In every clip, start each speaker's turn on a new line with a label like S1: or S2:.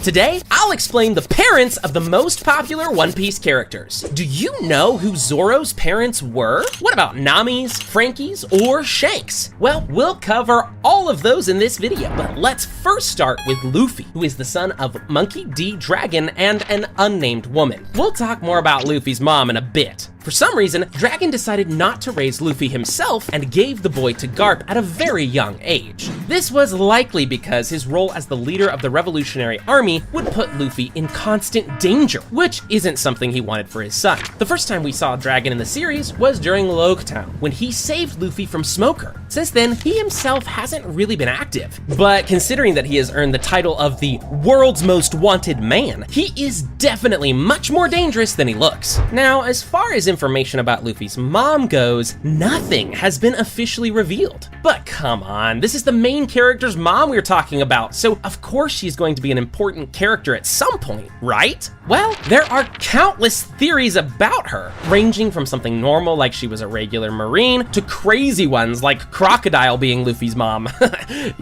S1: Today, I'll explain the parents of the most popular One Piece characters. Do you know who Zoro's parents were? What about Nami's, Frankie's, or Shanks? Well, we'll cover all of those in this video, but let's first start with Luffy, who is the son of Monkey D. Dragon and an unnamed woman. We'll talk more about Luffy's mom in a bit. For some reason, Dragon decided not to raise Luffy himself and gave the boy to Garp at a very young age. This was likely because his role as the leader of the Revolutionary Army would put Luffy in constant danger, which isn't something he wanted for his son. The first time we saw Dragon in the series was during Loguetown, when he saved Luffy from Smoker. Since then, he himself hasn't really been active. But considering that he has earned the title of the world's most wanted man, he is definitely much more dangerous than he looks. Now, as far as information about Luffy's mom goes, nothing has been officially revealed. But come on, this is the main character's mom we're talking about, so of course she's going to be an important character at some point, right? Well, there are countless theories about her, ranging from something normal like she was a regular Marine, to crazy ones like Crocodile being Luffy's mom.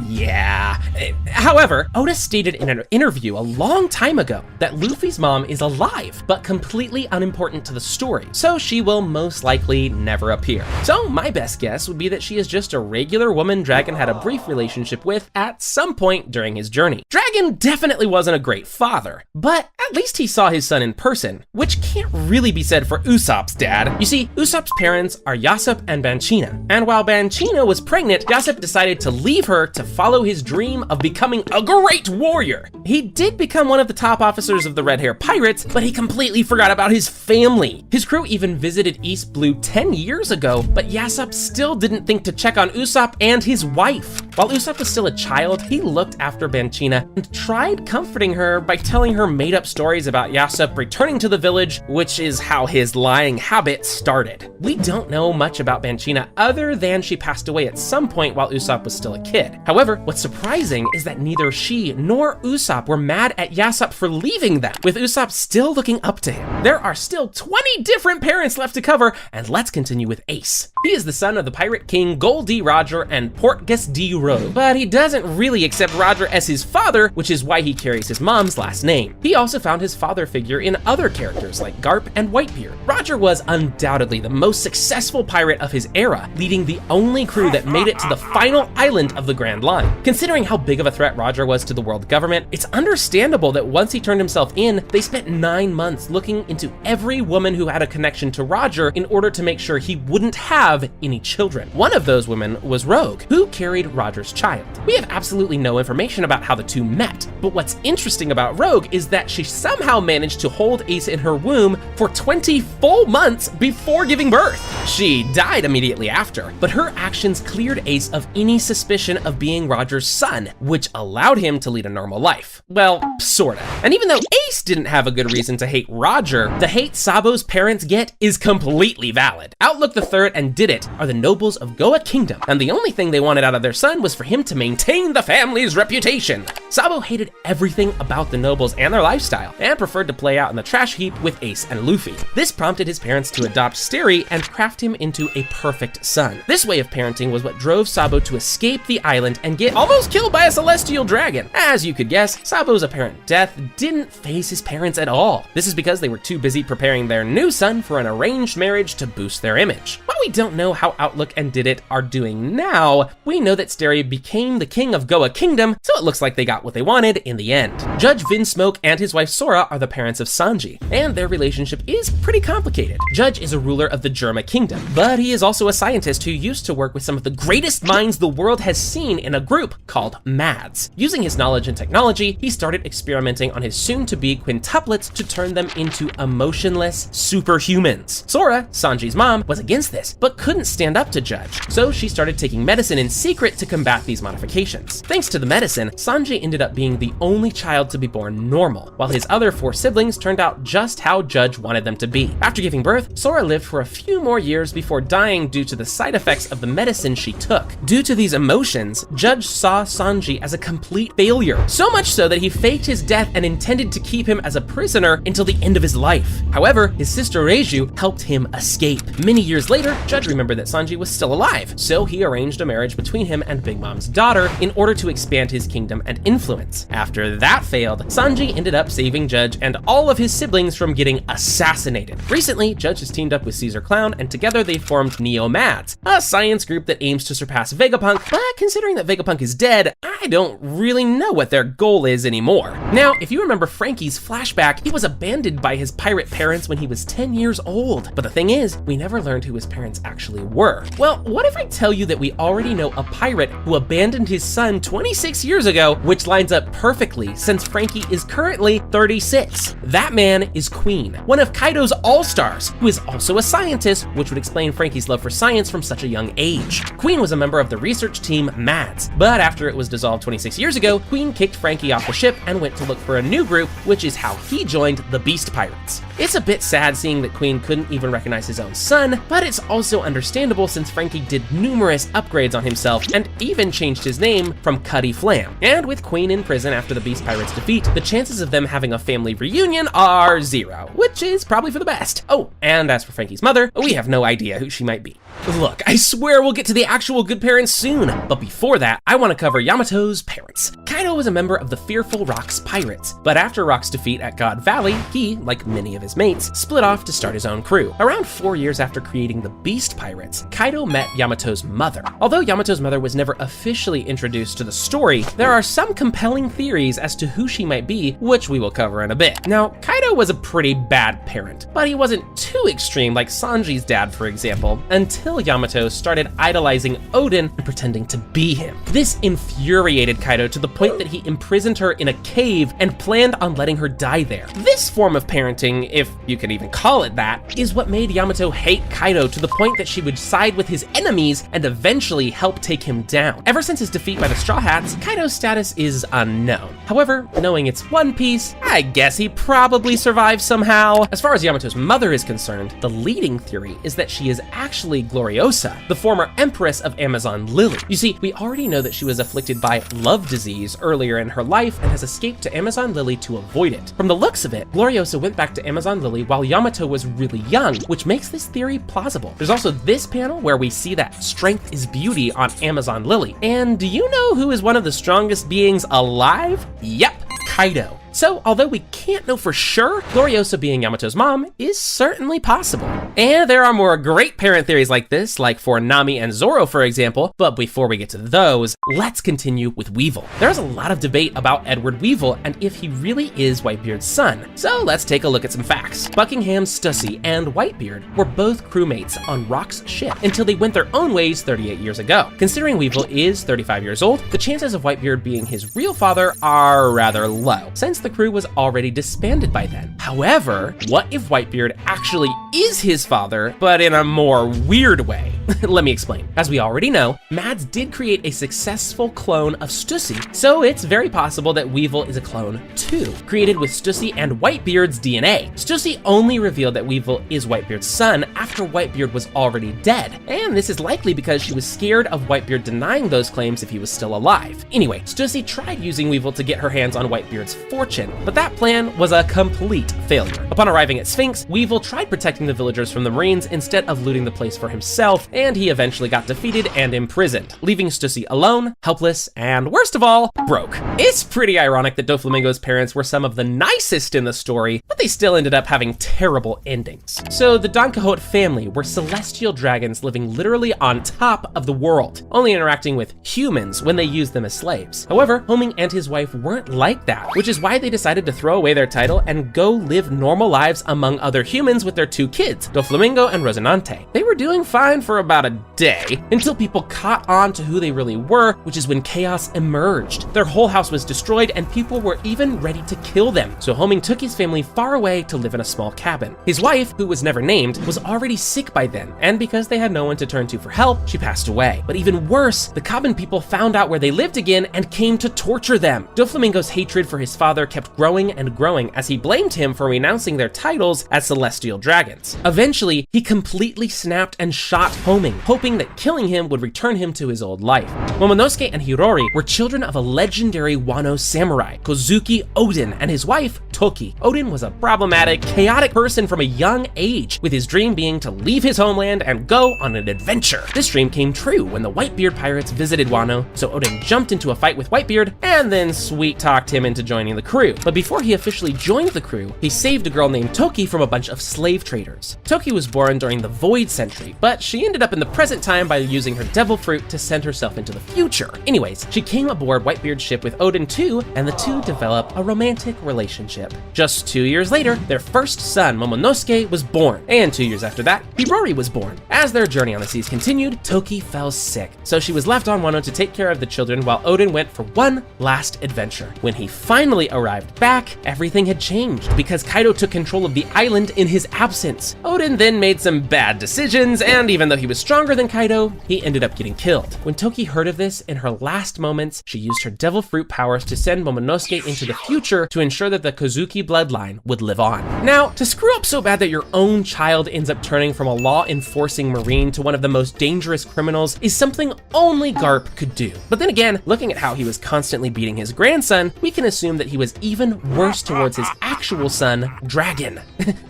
S1: Yeah. However, Oda stated in an interview a long time ago that Luffy's mom is alive, but completely unimportant to the story, so she will most likely never appear. So my best guess would be that she is just a regular woman Dragon had a brief relationship with at some point during his journey. Dragon definitely wasn't a great father, but at least he saw his son in person, which can't really be said for Usopp's dad. You see, Usopp's parents are Yasopp and Banchina, and while Banchina was pregnant, Yasopp decided to leave her to follow his dream of becoming a great warrior. He did become one of the top officers of the Red Hair Pirates, but he completely forgot about his family. His crew even visited East Blue 10 years ago, but Yasopp still didn't think to check on Usopp and his wife. While Usopp was still a child, he looked after Banchina and tried comforting her by telling her made-up stories about Yasopp returning to the village, which is how his lying habit started. We don't know much about Banchina other than she passed away at some point while Usopp was still a kid. However, what's surprising is that neither she nor Usopp were mad at Yasopp for leaving them, with Usopp still looking up to him. There are still 20 different parents left to cover, and let's continue with Ace. He is the son of the Pirate King Gol D. Roger and Portgas D. Rogue, but he doesn't really accept Roger as his father, which is why he carries his mom's last name. He also found his father figure in other characters like Garp and Whitebeard. Roger was undoubtedly the most successful pirate of his era, leading the only crew that made it to the final island of the Grand Line. Considering how big of a threat Roger was to the world government, it's understandable that once he turned himself in, they spent 9 months looking into every woman who had a connection to Roger in order to make sure he wouldn't have any children. One of those women was Rogue, who carried Roger's child. We have absolutely no information about how the two met, but what's interesting about Rogue is that she somehow managed to hold Ace in her womb for 20 full months before giving birth. She died immediately after, but her actions cleared Ace of any suspicion of being Roger's son, which allowed him to lead a normal life. Well, sorta. And even though Ace didn't have a good reason to hate Roger, the hate Sabo's parents get is completely valid. Outlook III and Didit are the nobles of Goa Kingdom, and the only thing they wanted out of their son was for him to maintain the family's reputation. Sabo hated everything about the nobles and their lifestyle, and preferred to play out in the trash heap with Ace and Luffy. This prompted his parents to adopt Steri and craft him into a perfect son. This way of parenting was what drove Sabo to escape the island and get almost killed by a celestial dragon. As you could guess, Sabo's apparent death didn't faze his parents at all. This is because they were too busy preparing their new son for an arranged marriage to boost their image. While we don't know how Outlook and Didit are doing now, we know that Steri became the king of Goa Kingdom, so it looks like they got what they wanted in the end. Judge Vinsmoke and his wife Sora are the parents of Sanji, and their relationship is pretty complicated. Judge is a ruler of the Germa Kingdom, but he is also a scientist who used to work with some of the greatest minds the world has seen in a group called MADS. Using his knowledge and technology, he started experimenting on his soon-to-be quintuplets to turn them into emotionless superhumans. Sora, Sanji's mom, was against this, but couldn't stand up to Judge, so she started taking medicine in secret to combat these modifications. Thanks to the medicine, Sanji ended up being the only child to be born normal, while his other 4 siblings turned out just how Judge wanted them to be. After giving birth, Sora lived for a few more years before dying due to the side effects of the medicine she took. Due to these emotions, Judge saw Sanji as a complete failure, so much so that he faked his death and intended to keep him as a prisoner until the end of his life. However, his sister Reiju helped him escape. Many years later, Judge remembered that Sanji was still alive, so he arranged a marriage between him and Big Mom's daughter in order to expand his kingdom and influence. After that failed, Sanji ended up saving Judge and all of his siblings from getting assassinated. Recently, Judge has teamed up with Caesar Clown, and together they formed Neo-Mads, a science group that aims to surpass Vegapunk, but considering that Vegapunk is dead, I don't really know what their goal is anymore. Now, if you remember Franky's flashback, he was abandoned by his pirate parents when he was 10 years old. But the thing is, we never learned who his parents actually were. Well, what if I tell you that we already know a pirate who abandoned his son 26 years ago, which lines up perfectly since Franky is currently 36. That man is Queen, one of Kaido's all-stars, who is also a scientist, which would explain Franky's love for science from such a young age. Queen was a member of the research team Mads, but after it was dissolved 26 years ago, Queen kicked Franky off the ship and went to look for a new group, which is how he joined the Beast Pirates. It's a bit sad seeing that Queen couldn't even recognize his own son, but it's also understandable since Franky did numerous upgrades on himself and even changed his name from Cutty Flam. And with Queen in prison after the Beast Pirates' defeat, the chances of them having a family reunion are 0, which is probably for the best. Oh, and as for Franky's mother, we have no idea who she might be. Look, I swear we'll get to the actual good parents soon, but before that, I want to cover Yamato's parents. Kaido was a member of the Fearful Rocks Pirates, but after Rock's defeat at God Valley, he, like many of his mates, split off to start his own crew. Around 4 years after creating the Beast Pirates, Kaido met Yamato's mother. Although Yamato's mother was never officially introduced to the story, there are some compelling theories as to who she might be, which we will cover in a bit. Now, Kaido was a pretty bad parent, but he wasn't too extreme like Sanji's dad, for example, until Yamato started idolizing Odin and pretending to be him. This infuriated Kaido to the point that he imprisoned her in a cave and planned on letting her die there. This form of parenting, if you could even call it that, is what made Yamato hate Kaido to the point that she would side with his enemies and eventually help take him down. Ever since his defeat by the Straw Hats, Kaido's status is unknown. However, knowing it's One Piece, I guess he probably survived somehow. As far as Yamato's mother is concerned, the leading theory is that she is actually Gloriosa, the former empress of Amazon Lily. You see, we already know that she was afflicted by love disease earlier in her life and has escaped to Amazon Lily to avoid it. From the looks of it, Gloriosa went back to Amazon Lily while Yamato was really young, which makes this theory plausible. There's also this panel where we see that strength is beauty on Amazon Lily. And do you know who is one of the strongest beings alive? Yep, Kaido. So, although we can't know for sure, Gloriosa being Yamato's mom is certainly possible. And there are more great parent theories like this, like for Nami and Zoro, for example, but before we get to those, let's continue with Weevil. There's a lot of debate about Edward Weevil and if he really is Whitebeard's son. So let's take a look at some facts. Buckingham Stussy and Whitebeard were both crewmates on Rock's ship until they went their own ways 38 years ago. Considering Weevil is 35 years old, the chances of Whitebeard being his real father are rather low, since the crew was already disbanded by then. However, what if Whitebeard actually is his father, but in a more weird way? Let me explain. As we already know, Mads did create a successful clone of Stussy, so it's very possible that Weevil is a clone too, created with Stussy and Whitebeard's DNA. Stussy only revealed that Weevil is Whitebeard's son after Whitebeard was already dead, and this is likely because she was scared of Whitebeard denying those claims if he was still alive. Anyway, Stussy tried using Weevil to get her hands on Whitebeard's fortune, but that plan was a complete failure. Upon arriving at Sphinx, Weevil tried protecting the villagers from the Marines instead of looting the place for himself, and he eventually got defeated and imprisoned, leaving Stussy alone, helpless, and worst of all, broke. It's pretty ironic that Doflamingo's parents were some of the nicest in the story, but they still ended up having terrible endings. So the Don Quixote family were celestial dragons living literally on top of the world, only interacting with humans when they used them as slaves. However, Homing and his wife weren't like that, which is why they decided to throw away their title and go live normal lives among other humans with their 2 kids, Doflamingo and Rocinante. They were doing fine for about a day until people caught on to who they really were, which is when chaos emerged. Their whole house was destroyed and people were even ready to kill them. So Homing took his family far away to live in a small cabin. His wife, who was never named, was already sick by then, and because they had no one to turn to for help, she passed away. But even worse, the cabin people found out where they lived again and came to torture them. Doflamingo's hatred for his father kept growing and growing as he blamed him for renouncing their titles as celestial dragons. Eventually, he completely snapped and shot Homing homing, hoping that killing him would return him to his old life. Momonosuke and Hirori were children of a legendary Wano samurai, Kozuki Oden, and his wife, Toki. Oden was a problematic, chaotic person from a young age, with his dream being to leave his homeland and go on an adventure. This dream came true when the Whitebeard pirates visited Wano, so Oden jumped into a fight with Whitebeard and then sweet-talked him into joining the crew. But before he officially joined the crew, he saved a girl named Toki from a bunch of slave traders. Toki was born during the Void Century, but she ended up in the present time by using her devil fruit to send herself into the future. Anyways, she came aboard Whitebeard's ship with Oden too, and the two developed a romantic relationship. Just 2 years later, their first son, Momonosuke, was born, and 2 years after that, Hirori was born. As their journey on the seas continued, Toki fell sick, so she was left on Wano to take care of the children while Oden went for one last adventure. When he finally arrived back, everything had changed because Kaido took control of the island in his absence. Oden then made some bad decisions, and even though he was stronger than Kaido, he ended up getting killed. When Toki heard of this, in her last moments, she used her devil fruit powers to send Momonosuke into the future to ensure that the Kozuki bloodline would live on. Now, to screw up so bad that your own child ends up turning from a law-enforcing Marine to one of the most dangerous criminals is something only Garp could do. But then again, looking at how he was constantly beating his grandson, we can assume that he was even worse towards his actual son, Dragon.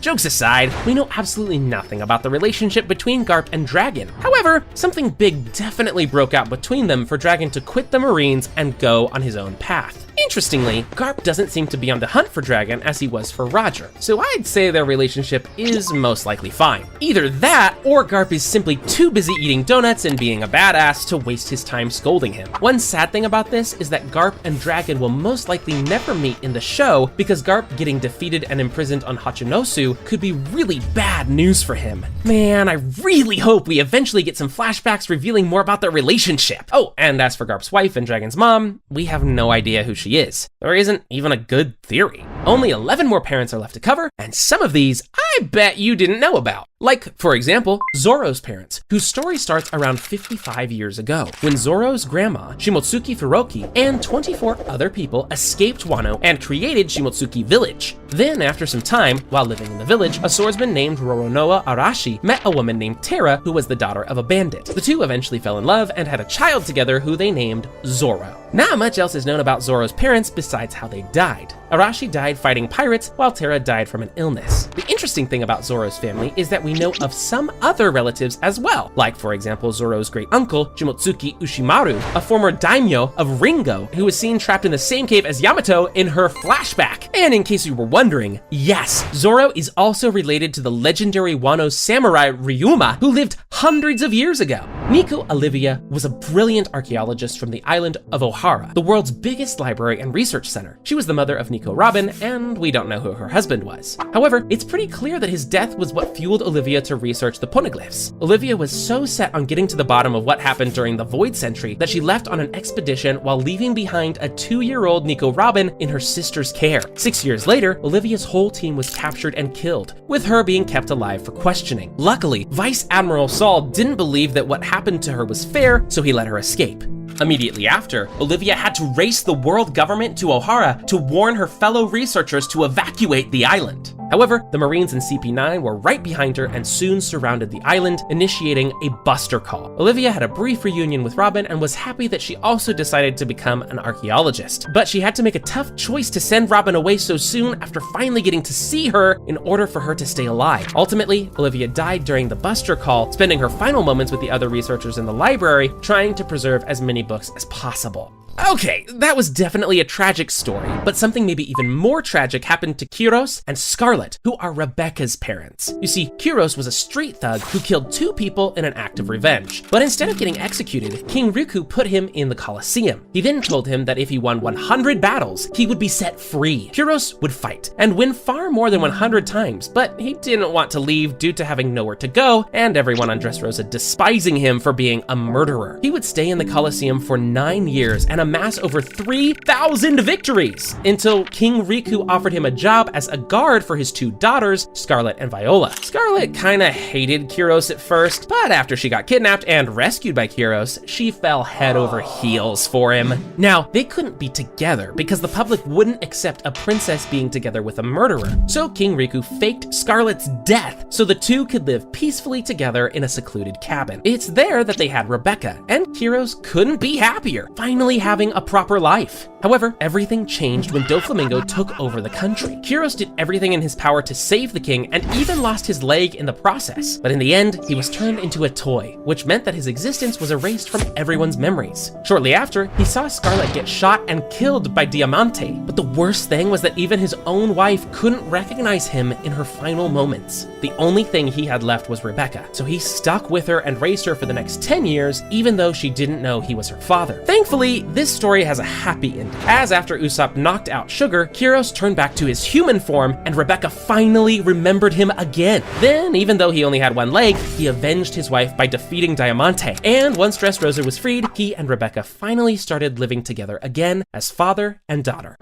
S1: Jokes aside, we know absolutely nothing about the relationship between Garp and Dragon. However, something big definitely broke out between them for Dragon to quit the Marines and go on his own path. Interestingly, Garp doesn't seem to be on the hunt for Dragon as he was for Roger, so I'd say their relationship is most likely fine. Either that, or Garp is simply too busy eating donuts and being a badass to waste his time scolding him. One sad thing about this is that Garp and Dragon will most likely never meet in the show because Garp getting defeated and imprisoned on Hachinosu could be really bad news for him. Man, I really hope we eventually get some flashbacks revealing more about their relationship. Oh, and as for Garp's wife and Dragon's mom, we have no idea who she is. There isn't even a good theory. Only 11 more parents are left to cover, and some of these I bet you didn't know about. Like, for example, Zoro's parents, whose story starts around 55 years ago, when Zoro's grandma, Shimotsuki Furoki, and 24 other people escaped Wano and created Shimotsuki Village. Then, after some time, while living in the village, a swordsman named Roronoa Arashi met a woman named Tera, who was the daughter of a bandit. The two eventually fell in love and had a child together who they named Zoro. Not much else is known about Zoro's parents besides how they died. Arashi died fighting pirates, while Tera died from an illness. The interesting thing about Zoro's family is that we know of some other relatives as well, like for example Zoro's great uncle, Shimotsuki Ushimaru, a former daimyo of Ringo, who was seen trapped in the same cave as Yamato in her flashback. And in case you were wondering, yes, Zoro is also related to the legendary Wano samurai Ryuma, who lived hundreds of years ago. Nico Olivia was a brilliant archaeologist from the island of Ohara, the world's biggest library and research center. She was the mother of Nico Robin, and we don't know who her husband was. However, it's pretty clear that his death was what fueled Olivia to research the poneglyphs. Olivia was so set on getting to the bottom of what happened during the Void Century that she left on an expedition while leaving behind a 2-year-old Nico Robin in her sister's care. 6 years later, Olivia's whole team was captured and killed, with her being kept alive for questioning. Luckily, Vice Admiral Saul didn't believe that what happened to her was fair, so he let her escape. Immediately after, Olivia had to race the world government to Ohara to warn her fellow researchers to evacuate the island. However, the Marines and CP9 were right behind her and soon surrounded the island, initiating a buster call. Olivia had a brief reunion with Robin and was happy that she also decided to become an archaeologist. But she had to make a tough choice to send Robin away so soon after finally getting to see her in order for her to stay alive. Ultimately, Olivia died during the buster call, spending her final moments with the other researchers in the library, trying to preserve as many books as possible. Okay, that was definitely a tragic story, but something maybe even more tragic happened to Kyros and Scarlet, who are Rebecca's parents. You see, Kyros was a street thug who killed 2 people in an act of revenge. But instead of getting executed, King Riku put him in the Colosseum. He then told him that if he won 100 battles, he would be set free. Kyros would fight and win far more than 100 times, but he didn't want to leave due to having nowhere to go and everyone on Dressrosa despising him for being a murderer. He would stay in the Colosseum for 9 years and amass over 3,000 victories, until King Riku offered him a job as a guard for his 2 daughters, Scarlet and Viola. Scarlet kinda hated Kyros at first, but after she got kidnapped and rescued by Kyros, she fell head over heels for him. Now, they couldn't be together because the public wouldn't accept a princess being together with a murderer, so King Riku faked Scarlet's death so the two could live peacefully together in a secluded cabin. It's there that they had Rebecca, and Kyros couldn't be happier, finally having a proper life. However, everything changed when Doflamingo took over the country. Kyros did everything in his power to save the king and even lost his leg in the process. But in the end, he was turned into a toy, which meant that his existence was erased from everyone's memories. Shortly after, he saw Scarlet get shot and killed by Diamante. But the worst thing was that even his own wife couldn't recognize him in her final moments. The only thing he had left was Rebecca, so he stuck with her and raised her for the next 10 years, even though she didn't know he was her father. Thankfully, this story has a happy ending, as after Usopp knocked out Sugar, Kyros turned back to his human form and Rebecca finally remembered him again. Then, even though he only had one leg, he avenged his wife by defeating Diamante. And once Dressrosa was freed, he and Rebecca finally started living together again as father and daughter.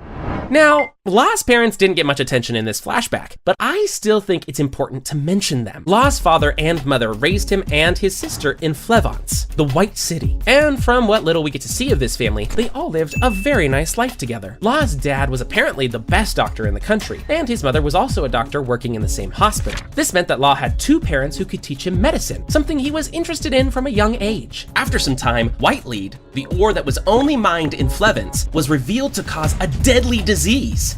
S1: Now, Law's parents didn't get much attention in this flashback, but I still think it's important to mention them. Law's father and mother raised him and his sister in Flevance, the White City. And from what little we get to see of this family, they all lived a very nice life together. Law's dad was apparently the best doctor in the country, and his mother was also a doctor working in the same hospital. This meant that Law had 2 parents who could teach him medicine, something he was interested in from a young age. After some time, Whitelead, the ore that was only mined in Flevance, was revealed to cause a deadly disease.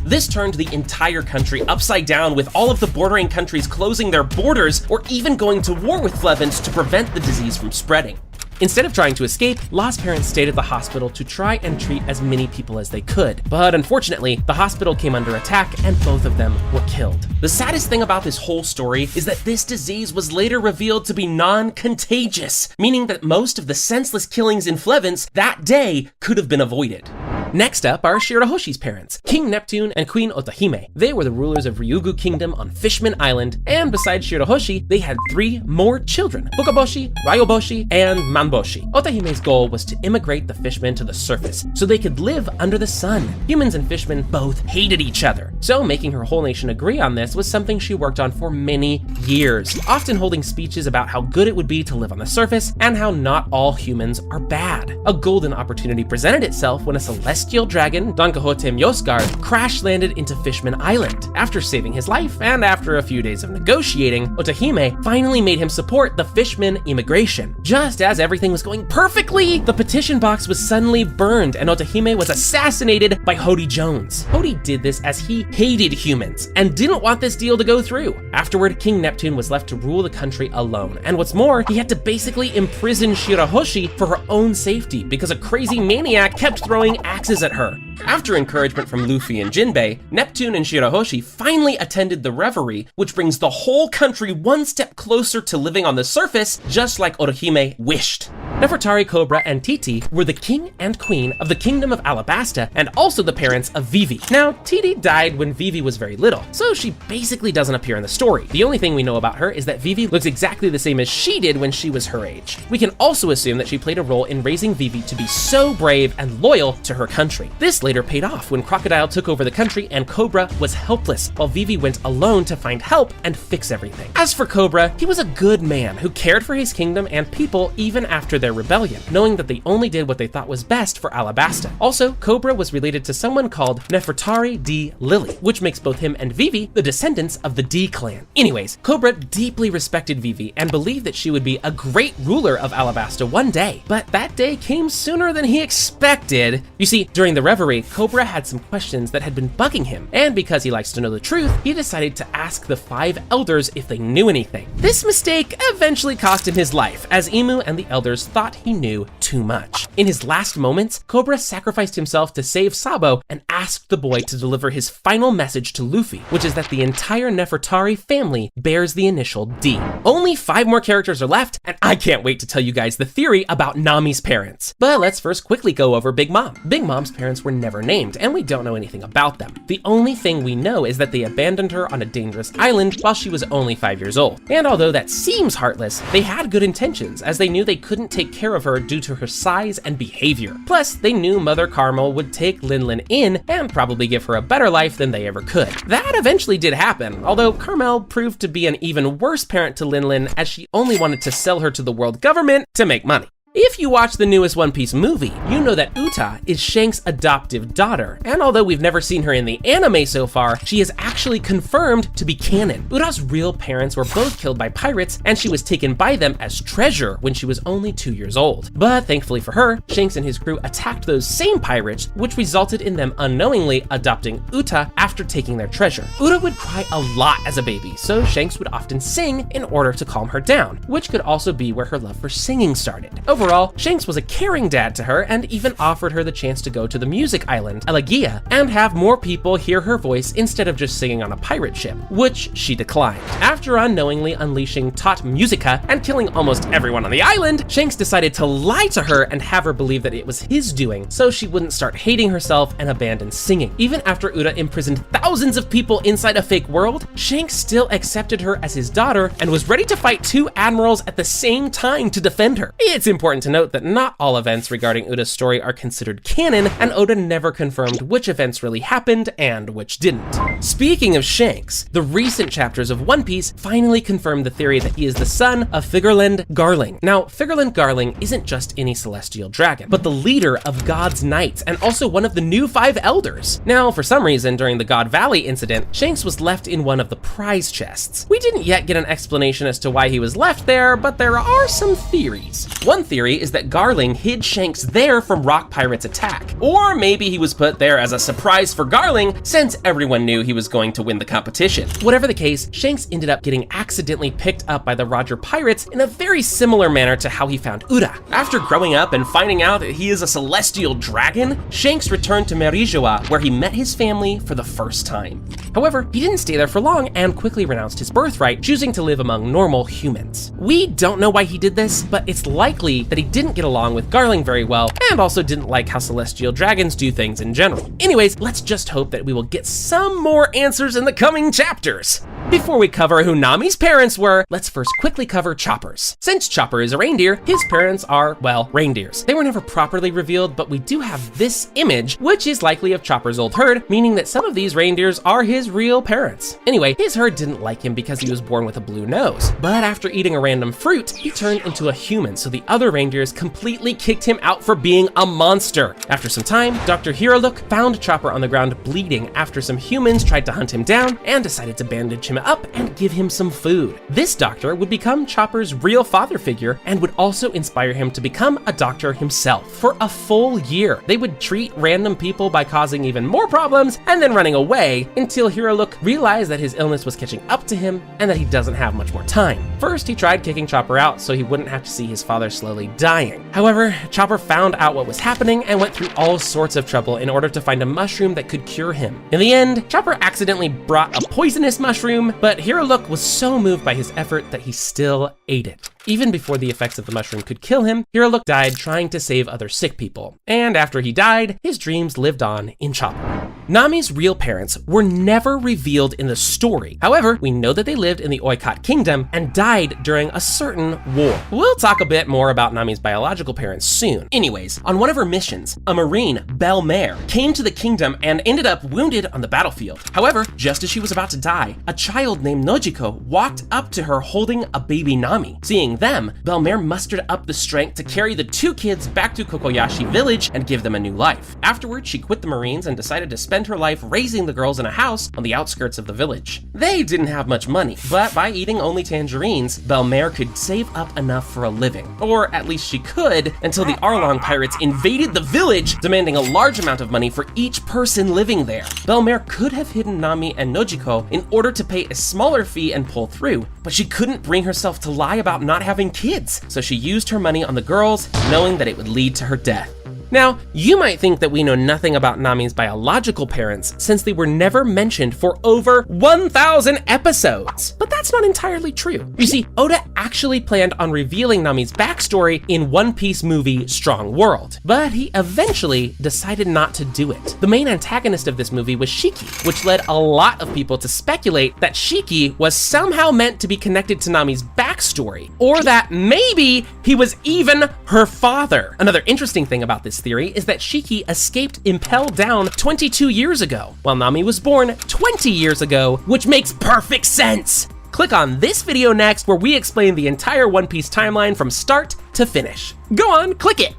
S1: This turned the entire country upside down, with all of the bordering countries closing their borders or even going to war with Flevance to prevent the disease from spreading. Instead of trying to escape, Law's parents stayed at the hospital to try and treat as many people as they could. But unfortunately, the hospital came under attack and both of them were killed. The saddest thing about this whole story is that this disease was later revealed to be non-contagious, meaning that most of the senseless killings in Flevance that day could have been avoided. Next up are Shirahoshi's parents, King Neptune and Queen Otahime. They were the rulers of Ryugu Kingdom on Fishman Island, and besides Shirahoshi, they had 3 more children, Fukaboshi, Ryoboshi, and Manboshi. Otahime's goal was to immigrate the fishmen to the surface so they could live under the sun. Humans and fishmen both hated each other, so making her whole nation agree on this was something she worked on for many years, often holding speeches about how good it would be to live on the surface and how not all humans are bad. A golden opportunity presented itself when a celestial dragon, Don Quixote Myosgard, crash-landed into Fishman Island. After saving his life, and after a few days of negotiating, Otahime finally made him support the Fishman immigration. Just as everything was going perfectly, the petition box was suddenly burned and Otahime was assassinated by Hody Jones. Hody did this as he hated humans and didn't want this deal to go through. Afterward, King Neptune was left to rule the country alone, and what's more, he had to basically imprison Shirahoshi for her own safety because a crazy maniac kept throwing axes at her. After encouragement from Luffy and Jinbei, Neptune and Shirahoshi finally attended the reverie, which brings the whole country one step closer to living on the surface, just like Orihime wished. Nefertari, Cobra, and Titi were the king and queen of the Kingdom of Alabasta and also the parents of Vivi. Now, Titi died when Vivi was very little, so she basically doesn't appear in the story. The only thing we know about her is that Vivi looks exactly the same as she did when she was her age. We can also assume that she played a role in raising Vivi to be so brave and loyal to her country. This later paid off when Crocodile took over the country and Cobra was helpless, while Vivi went alone to find help and fix everything. As for Cobra, he was a good man who cared for his kingdom and people even after their rebellion, knowing that they only did what they thought was best for Alabasta. Also, Cobra was related to someone called Nefertari D. Lily, which makes both him and Vivi the descendants of the D clan. Anyways, Cobra deeply respected Vivi and believed that she would be a great ruler of Alabasta one day, but that day came sooner than he expected. You see, during the reverie, Cobra had some questions that had been bugging him, and because he likes to know the truth, he decided to ask the 5 elders if they knew anything. This mistake eventually cost him his life, as Imu and the elders thought he knew too much. In his last moments, Cobra sacrificed himself to save Sabo and asked the boy to deliver his final message to Luffy, which is that the entire Nefertari family bears the initial D. Only 5 more characters are left, and I can't wait to tell you guys the theory about Nami's parents. But let's first quickly go over Big Mom. Big Mom's parents were never named, and we don't know anything about them. The only thing we know is that they abandoned her on a dangerous island while she was only 5 years old. And although that seems heartless, they had good intentions, as they knew they couldn't take take care of her due to her size and behavior. Plus, they knew Mother Carmel would take Linlin in and probably give her a better life than they ever could. That eventually did happen, although Carmel proved to be an even worse parent to Linlin as she only wanted to sell her to the world government to make money. If you watch the newest One Piece movie, you know that Uta is Shanks' adoptive daughter, and although we've never seen her in the anime so far, she is actually confirmed to be canon. Uta's real parents were both killed by pirates, and she was taken by them as treasure when she was only 2 years old. But thankfully for her, Shanks and his crew attacked those same pirates, which resulted in them unknowingly adopting Uta after taking their treasure. Uta would cry a lot as a baby, so Shanks would often sing in order to calm her down, which could also be where her love for singing started. Overall, Shanks was a caring dad to her and even offered her the chance to go to the music island, Elagia, and have more people hear her voice instead of just singing on a pirate ship, which she declined. After unknowingly unleashing Tot Musica and killing almost everyone on the island, Shanks decided to lie to her and have her believe that it was his doing, so she wouldn't start hating herself and abandon singing. Even after Uta imprisoned thousands of people inside a fake world, Shanks still accepted her as his daughter and was ready to fight 2 admirals at the same time to defend her. It's important to note that not all events regarding Uta's story are considered canon, and Oda never confirmed which events really happened and which didn't. Speaking of Shanks, the recent chapters of One Piece finally confirmed the theory that he is the son of Figarland Garling. Now, Figarland Garling isn't just any celestial dragon, but the leader of God's Knights and also one of the new 5 elders. Now, for some reason, during the God Valley incident, Shanks was left in one of the prize chests. We didn't yet get an explanation as to why he was left there, but there are some theories. One theory is that Garling hid Shanks there from Rock Pirate's attack. Or maybe he was put there as a surprise for Garling since everyone knew he was going to win the competition. Whatever the case, Shanks ended up getting accidentally picked up by the Roger Pirates in a very similar manner to how he found Uta. After growing up and finding out that he is a celestial dragon, Shanks returned to Merijoa where he met his family for the first time. However, he didn't stay there for long and quickly renounced his birthright, choosing to live among normal humans. We don't know why he did this, but it's likely that he didn't get along with Garling very well, and also didn't like how celestial dragons do things in general. Anyways, let's just hope that we will get some more answers in the coming chapters. Before we cover who Nami's parents were, let's first quickly cover Chopper's. Since Chopper is a reindeer, his parents are, well, reindeers. They were never properly revealed, but we do have this image, which is likely of Chopper's old herd, meaning that some of these reindeers are his real parents. Anyway, his herd didn't like him because he was born with a blue nose, but after eating a random fruit, he turned into a human, so the other reindeers completely kicked him out for being a monster. After some time, Dr. Hiraluk found Chopper on the ground bleeding after some humans tried to hunt him down and decided to bandage him up and give him some food. This doctor would become Chopper's real father figure and would also inspire him to become a doctor himself. For a full year, they would treat random people by causing even more problems and then running away until Hiraluk realized that his illness was catching up to him and that he doesn't have much more time. First, he tried kicking Chopper out so he wouldn't have to see his father slowly dying. However, Chopper found out what was happening and went through all sorts of trouble in order to find a mushroom that could cure him. In the end, Chopper accidentally brought a poisonous mushroom, but Hiraluk was so moved by his effort that he still ate it. Even before the effects of the mushroom could kill him, Hiraluk died trying to save other sick people. And after he died, his dreams lived on in Chopper. Nami's real parents were never revealed in the story. However, we know that they lived in the Oikot Kingdom and died during a certain war. We'll talk a bit more about Nami's biological parents soon. Anyways, on one of her missions, a marine, Belle Mare, came to the kingdom and ended up wounded on the battlefield. However, just as she was about to die, a child named Nojiko walked up to her holding a baby Nami. Seeing them, Belle Mare mustered up the strength to carry the 2 kids back to Kokoyashi village and give them a new life. Afterwards, she quit the Marines and decided to spend her life raising the girls in a house on the outskirts of the village. They didn't have much money, but by eating only tangerines, Belle Mare could save up enough for a living. Or at least she could, until the Arlong pirates invaded the village, demanding a large amount of money for each person living there. Belle Mare could have hidden Nami and Nojiko in order to pay a smaller fee and pull through, but she couldn't bring herself to lie about not having kids, so she used her money on the girls, knowing that it would lead to her death. Now, you might think that we know nothing about Nami's biological parents since they were never mentioned for over 1,000 episodes, but that's not entirely true. You see, Oda actually planned on revealing Nami's backstory in One Piece movie Strong World, but he eventually decided not to do it. The main antagonist of this movie was Shiki, which led a lot of people to speculate that Shiki was somehow meant to be connected to Nami's backstory backstory, or that maybe he was even her father. Another interesting thing about this theory is that Shiki escaped Impel Down 22 years ago, while Nami was born 20 years ago, which makes perfect sense. Click on this video next where we explain the entire One Piece timeline from start to finish. Go on, click it.